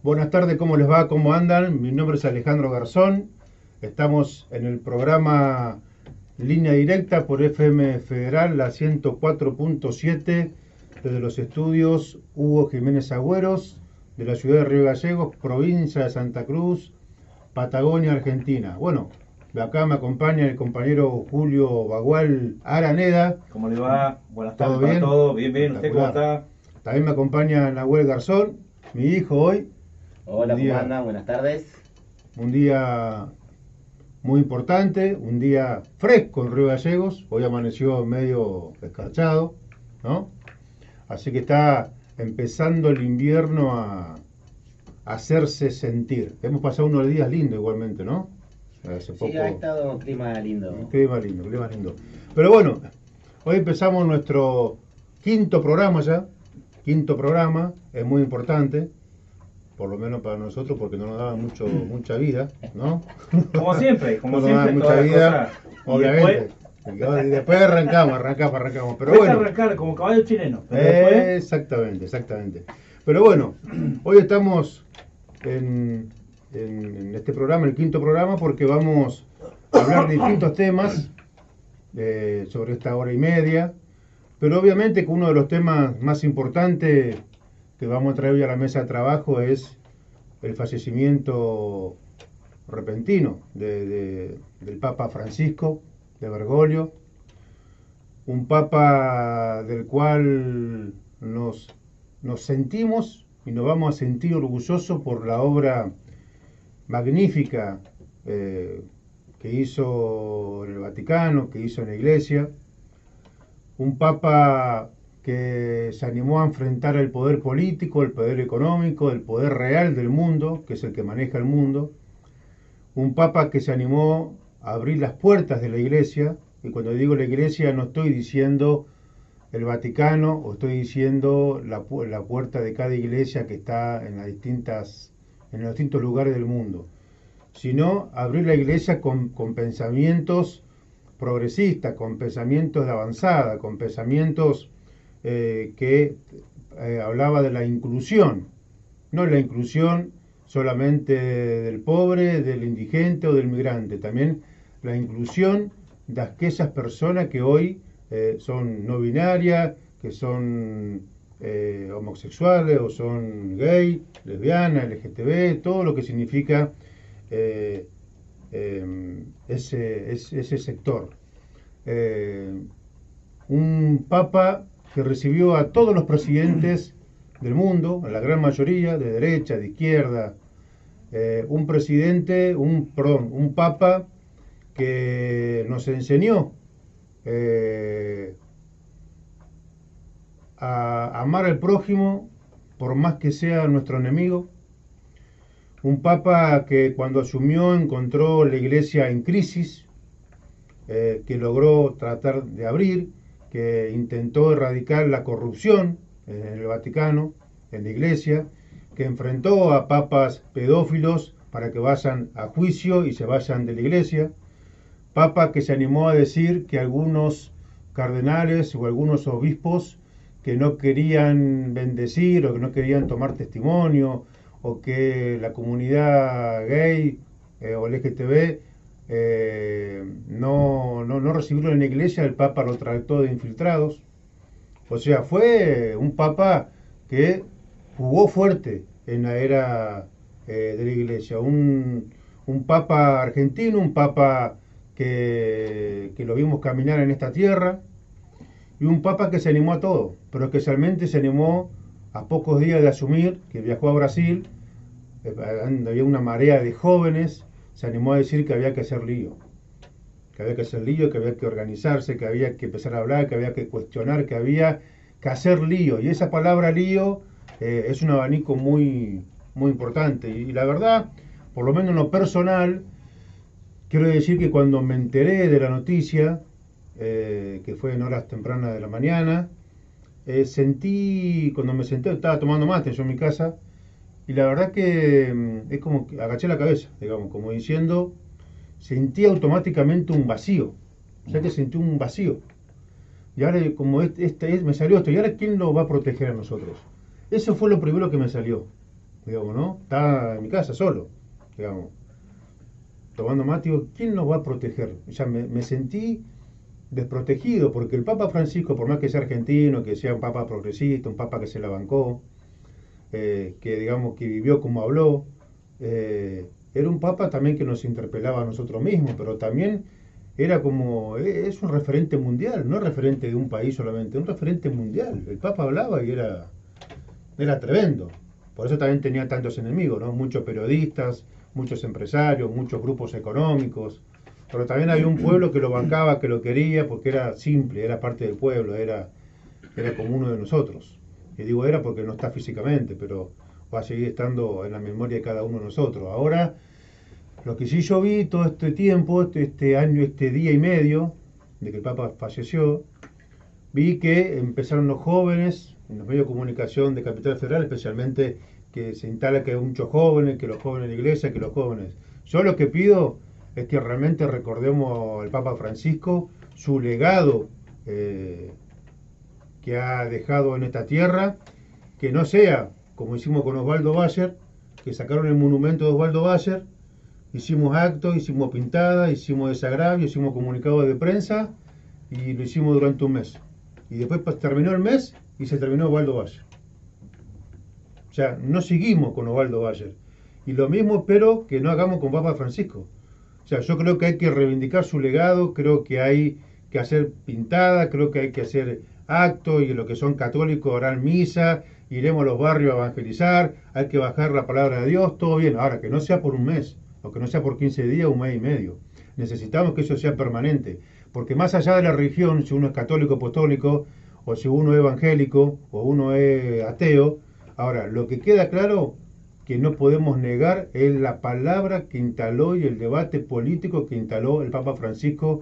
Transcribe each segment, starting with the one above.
Buenas tardes, ¿cómo les va? ¿Cómo andan? Mi nombre es Alejandro Garzón. Estamos en el programa Línea Directa por FM Federal, la 104.7, desde los estudios Hugo Jiménez Agüeros, de la ciudad de Río Gallegos, provincia de Santa Cruz, Patagonia, Argentina. Bueno, de acá me acompaña el compañero Julio Bagual Araneda. ¿Cómo le va? Buenas tardes ¿Todo para bien? todos. Bien, bien. ¿Usted cómo Espectacular. está? También me acompaña Nahuel Garzón, mi hijo hoy. Un Hola, ¿cómo día, andan? Buenas tardes. un día muy importante, un día fresco en Río Gallegos. Hoy amaneció medio escarchado, ¿no? Así que está empezando el invierno a hacerse sentir. Hemos pasado unos días lindos igualmente, ¿no? Hace Sí, poco. ha estado un clima lindo. Clima lindo, clima lindo. Pero bueno, hoy empezamos nuestro quinto programa ya. Quinto programa, es muy importante, por lo menos para nosotros, porque no nos daba mucha vida, ¿no? Como siempre, como No nos daba siempre, mucha todas las vida, cosas. obviamente. Y después arrancamos. Pero Cuesta bueno, arrancar como caballo chileno. Pero después, exactamente. Pero bueno, hoy estamos en este programa, el quinto programa, porque vamos a hablar de distintos temas sobre esta hora y media. Pero obviamente que uno de los temas más importantes que vamos a traer hoy a la mesa de trabajo es el fallecimiento repentino del Papa Francisco de Bergoglio, un Papa del cual nos sentimos y nos vamos a sentir orgullosos por la obra magnífica que hizo en el Vaticano, que hizo en la Iglesia. Un papa que se animó a enfrentar el poder político, el poder económico, el poder real del mundo, que es el que maneja el mundo. Un papa que se animó a abrir las puertas de la iglesia, y cuando digo la iglesia no estoy diciendo el Vaticano o estoy diciendo la puerta de cada iglesia que está en los distintos lugares del mundo, sino abrir la iglesia con pensamientos progresista, con pensamientos de avanzada, con pensamientos que hablaba de la inclusión, no la inclusión solamente del pobre, del indigente o del migrante, también la inclusión de aquellas personas que hoy son no binarias, que son homosexuales o son gay, lesbianas, LGTB, todo lo que significa eh, ese sector. Eh, un papa que recibió a todos los presidentes del mundo, a la gran mayoría, de derecha, de izquierda, un papa que nos enseñó a amar al prójimo por más que sea nuestro enemigo. Un papa que cuando asumió encontró la iglesia en crisis, que logró tratar de abrir, que intentó erradicar la corrupción en el Vaticano, en la iglesia, que enfrentó a papas pedófilos para que vayan a juicio y se vayan de la iglesia. Papa que se animó a decir que algunos cardenales o algunos obispos que no querían bendecir o que no querían tomar testimonio o que la comunidad gay o LGTB no recibieron en la iglesia, el Papa lo trató de infiltrados. O sea, fue un Papa que jugó fuerte en la era de la iglesia. Un Papa argentino, un Papa que lo vimos caminar en esta tierra, y un Papa que se animó a todo, pero especialmente se animó a pocos días de asumir, que viajó a Brasil, había una marea de jóvenes, se animó a decir que había que hacer lío, que había que hacer lío, que había que organizarse, que había que empezar a hablar, que había que cuestionar, que había que hacer lío. Y esa palabra lío es un abanico muy importante. Y la verdad, por lo menos en lo personal, quiero decir que cuando me enteré de la noticia, que fue en horas tempranas de la mañana, cuando me senté, estaba tomando mate yo en mi casa, y la verdad que es como que agaché la cabeza, digamos, como diciendo, sentí automáticamente un vacío. O sea que sentí un vacío. Y ahora, me salió esto, ¿y ahora quién lo va a proteger a nosotros? Eso fue lo primero que me salió. digamos, ¿no? Estaba en mi casa solo, digamos, tomando mate, digo, ¿quién nos va a proteger? O sea, me sentí desprotegido, porque el Papa Francisco, por más que sea argentino, que sea un Papa progresista, un Papa que se la bancó, que digamos que vivió como habló, era un Papa también que nos interpelaba a nosotros mismos, pero también era como, es un referente mundial, no es referente de un país solamente, un referente mundial. El Papa hablaba y era tremendo. Por eso también tenía tantos enemigos, ¿no? Muchos periodistas, muchos empresarios, muchos grupos económicos, pero también había un pueblo que lo bancaba, que lo quería, porque era simple, era parte del pueblo, era como uno de nosotros. Y digo era porque no está físicamente, pero va a seguir estando en la memoria de cada uno de nosotros. Ahora, lo que sí yo vi todo este tiempo, este año, este día y medio, de que el Papa falleció, vi que empezaron los jóvenes, en los medios de comunicación de Capital Federal, especialmente, que se instala que hay muchos jóvenes, que los jóvenes de la iglesia, que los jóvenes. Yo lo que pido es que realmente recordemos al Papa Francisco, su legado que ha dejado en esta tierra, que no sea como hicimos con Osvaldo Bayer, que sacaron el monumento de Osvaldo Bayer, hicimos actos, hicimos pintadas, hicimos desagravio, hicimos comunicados de prensa y lo hicimos durante un mes. Y después terminó el mes y se terminó Osvaldo Bayer. O sea, no seguimos con Osvaldo Bayer. Y lo mismo espero que no hagamos con Papa Francisco. O sea, yo creo que hay que reivindicar su legado, creo que hay que hacer pintada, creo que hay que hacer actos, y los que son católicos harán misa, iremos a los barrios a evangelizar, hay que bajar la palabra de Dios, todo bien. Ahora, que no sea por un mes, o que no sea por 15 días, un mes y medio. Necesitamos que eso sea permanente, porque más allá de la religión, si uno es católico apostólico, o si uno es evangélico, o uno es ateo, ahora, lo que queda claro que no podemos negar es la palabra que instaló y el debate político que instaló el Papa Francisco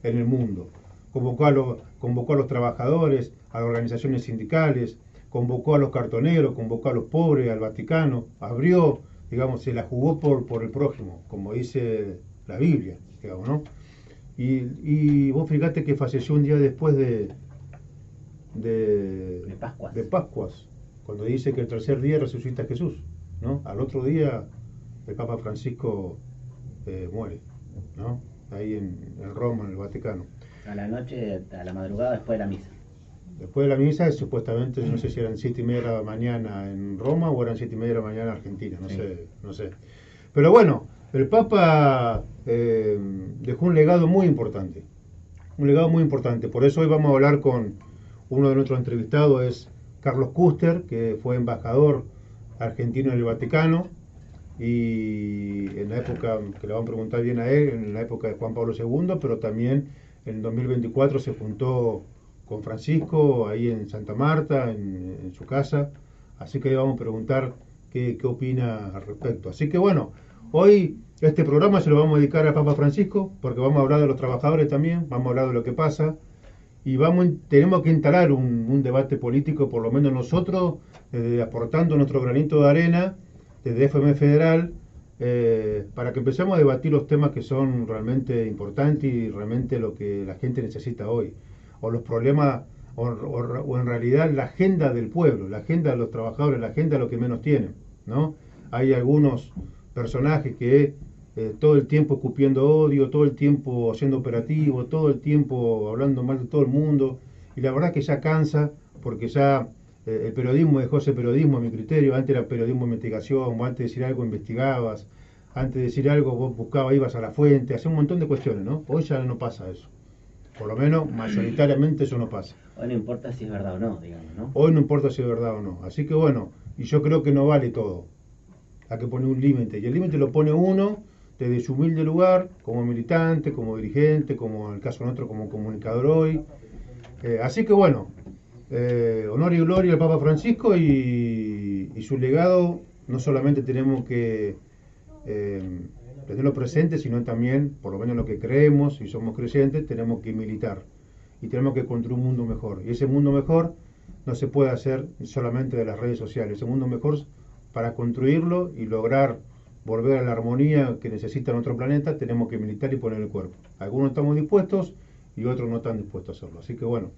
en el mundo. Convocó a los trabajadores, a las organizaciones sindicales, convocó a los cartoneros, convocó a los pobres, al Vaticano, abrió, digamos, se la jugó por el prójimo, como dice la Biblia, digamos, ¿no? Y vos fíjate que falleció un día después de Pascuas, cuando dice que el tercer día resucita Jesús, ¿no? Al otro día el Papa Francisco muere, ¿no? Ahí en Roma, en el Vaticano. A la noche, a la madrugada, después de la misa. Después de la misa, supuestamente, no sé si eran 7:30 de la mañana en Roma o eran 7:30 de la mañana en Argentina, no sé. Pero bueno, el Papa dejó un legado muy importante, por eso hoy vamos a hablar con uno de nuestros entrevistados, es Carlos Kuster, que fue embajador argentino en el Vaticano, y en la época, que le vamos a preguntar bien a él, en la época de Juan Pablo II, pero también en 2024 se juntó con Francisco ahí en Santa Marta, en su casa, así que le vamos a preguntar qué opina al respecto. Así que bueno, hoy este programa se lo vamos a dedicar al Papa Francisco, porque vamos a hablar de los trabajadores también, vamos a hablar de lo que pasa, y tenemos que instalar un debate político, por lo menos nosotros, aportando nuestro granito de arena, desde FM Federal, para que empecemos a debatir los temas que son realmente importantes y realmente lo que la gente necesita hoy, o los problemas, o en realidad la agenda del pueblo, la agenda de los trabajadores, la agenda de los que menos tienen, ¿no? Hay algunos personajes que todo el tiempo escupiendo odio, todo el tiempo haciendo operativo, todo el tiempo hablando mal de todo el mundo, y la verdad que ya cansa, porque ya el periodismo dejó ese periodismo a mi criterio. Antes era periodismo de investigación, vos antes de decir algo investigabas, antes de decir algo vos buscabas, ibas a la fuente, hacía un montón de cuestiones, ¿no? Hoy ya no pasa eso, por lo menos mayoritariamente eso no pasa. Hoy no importa si es verdad o no, digamos, ¿no? Hoy no importa si es verdad o no, así que bueno, y yo creo que no vale todo, hay que poner un límite, y el límite lo pone uno desde su humilde lugar, como militante, como dirigente, como en el caso nuestro como comunicador hoy, así que bueno, honor y gloria al Papa Francisco y su legado. No solamente tenemos que tenerlo presente, sino también, por lo menos lo que creemos y somos creyentes, tenemos que militar y tenemos que construir un mundo mejor. Y ese mundo mejor no se puede hacer solamente de las redes sociales. Ese mundo mejor, para construirlo y lograr volver a la armonía que necesita nuestro planeta, tenemos que militar y poner el cuerpo. Algunos estamos dispuestos y otros no están dispuestos a hacerlo. Así que bueno,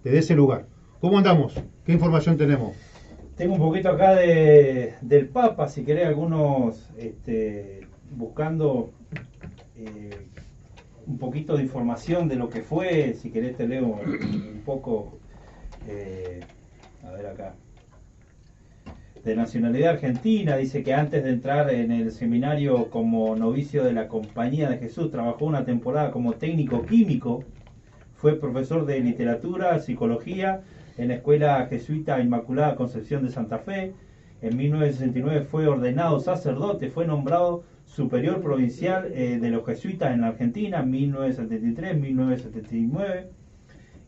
desde ese lugar, ¿cómo andamos? ¿Qué información tenemos? Tengo un poquito acá del Papa, si querés, algunos buscando un poquito de información de lo que fue. Si querés te leo un poco, a ver acá. De nacionalidad argentina, dice que antes de entrar en el seminario como novicio de la Compañía de Jesús, trabajó una temporada como técnico químico, fue profesor de literatura, psicología en la Escuela Jesuita Inmaculada Concepción de Santa Fe. En 1969 fue ordenado sacerdote, fue nombrado superior provincial de los jesuitas en la Argentina en 1973-1979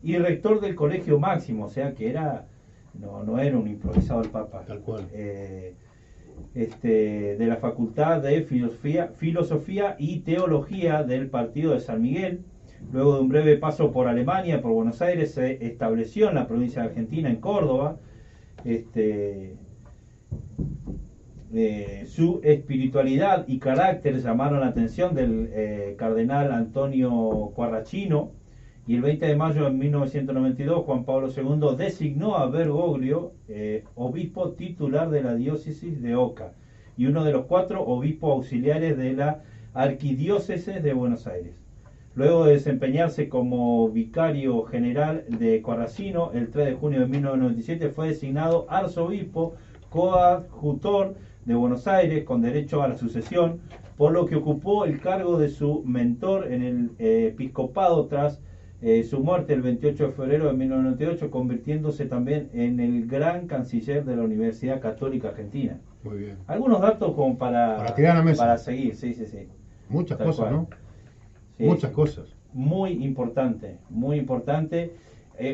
y rector del Colegio Máximo, o sea que no era un improvisado el Papa. Tal cual. De la Facultad de Filosofía y Teología del Partido de San Miguel. Luego de un breve paso por Alemania, por Buenos Aires, se estableció en la provincia de Argentina, en Córdoba. Su espiritualidad y carácter llamaron la atención del cardenal Antonio Quarrachino, y el 20 de mayo de 1992 Juan Pablo II designó a Bergoglio obispo titular de la diócesis de Oca y uno de los 4 obispos auxiliares de la arquidiócesis de Buenos Aires. Luego de desempeñarse como vicario general de Quarrachino, el 3 de junio de 1997 fue designado arzobispo coadjutor de Buenos Aires con derecho a la sucesión, por lo que ocupó el cargo de su mentor en el episcopado tras su muerte el 28 de febrero de 1998, convirtiéndose también en el gran canciller de la Universidad Católica Argentina. Muy bien. Algunos datos como para tirar a la mesa. para seguir, sí. Muchas Tal cosas, cual. ¿no? Sí, Muchas sí. cosas. Muy importante, muy importante.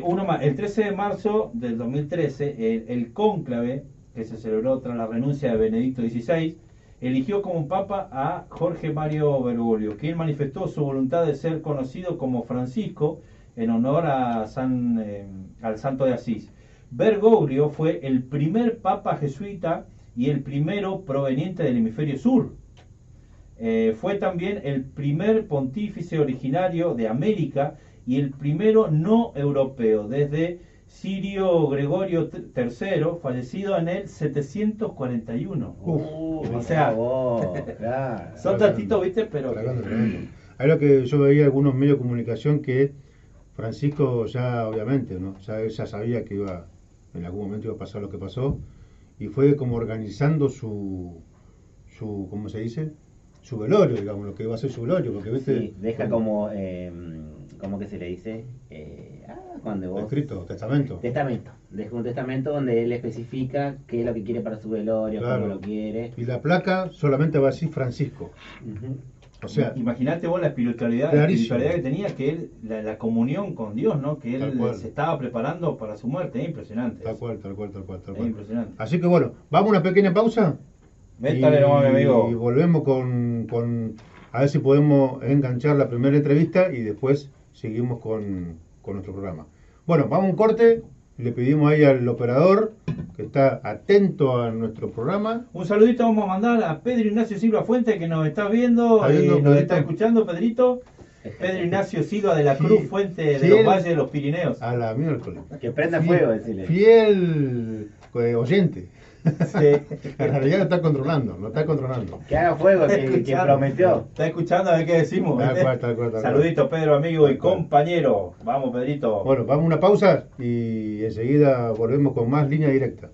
Uno más, el 13 de marzo del 2013, el cónclave, que se celebró tras la renuncia de Benedicto XVI, eligió como papa a Jorge Mario Bergoglio, quien manifestó su voluntad de ser conocido como Francisco en honor a al Santo de Asís. Bergoglio fue el primer papa jesuita y el primero proveniente del hemisferio sur. Fue también el primer pontífice originario de América y el primero no europeo desde Sirio Gregorio III, fallecido en el 741. O sea, claro. son datitos, ¿viste? Pero Tremendo. Hay lo que yo veía algunos medios de comunicación que Francisco ya obviamente, ¿no? Ya sabía que en algún momento iba a pasar lo que pasó, y fue como organizando su ¿cómo se dice? Su velorio, digamos, lo que iba a ser su velorio, porque viste. Sí, deja como, ¿cómo que se le dice? Cuando vos... Escrito, testamento. Testamento. Deja un testamento donde él especifica qué es lo que quiere para su velorio, Claro. cómo lo quiere. Y la placa solamente va a decir Francisco. Ujú. O sea, imagínate vos la espiritualidad Clarísimo. que tenía, que él, la comunión con Dios, ¿no? Que Tal él cual. se estaba preparando para su muerte. Es impresionante. tal eso. cual. Es impresionante. Así que bueno, vamos a una pequeña pausa. Métale nomás, mi amigo. Y volvemos con a ver si podemos enganchar la primera entrevista y después seguimos con nuestro programa. Bueno, vamos a un corte. Le pedimos ahí al operador que está atento a nuestro programa. Un saludito vamos a mandar a Pedro Ignacio Silva Fuente, que nos está viendo, ¿Está viendo, nos Pedrito? está escuchando, Pedrito. Pedro Ignacio Silva de la Sí, Cruz Fuente de fiel los Valles de los Pirineos. A la miércoles. Que prenda fuego, decirle. Fiel oyente. Sí. En realidad lo está controlando. Que haga fuego, Está que escuchando. prometió. Está escuchando a ver qué decimos. Tal cual. Saludito, Pedro, amigo y Tal cual. compañero. Vamos, Pedrito. Bueno, vamos a una pausa y enseguida volvemos con más línea directa.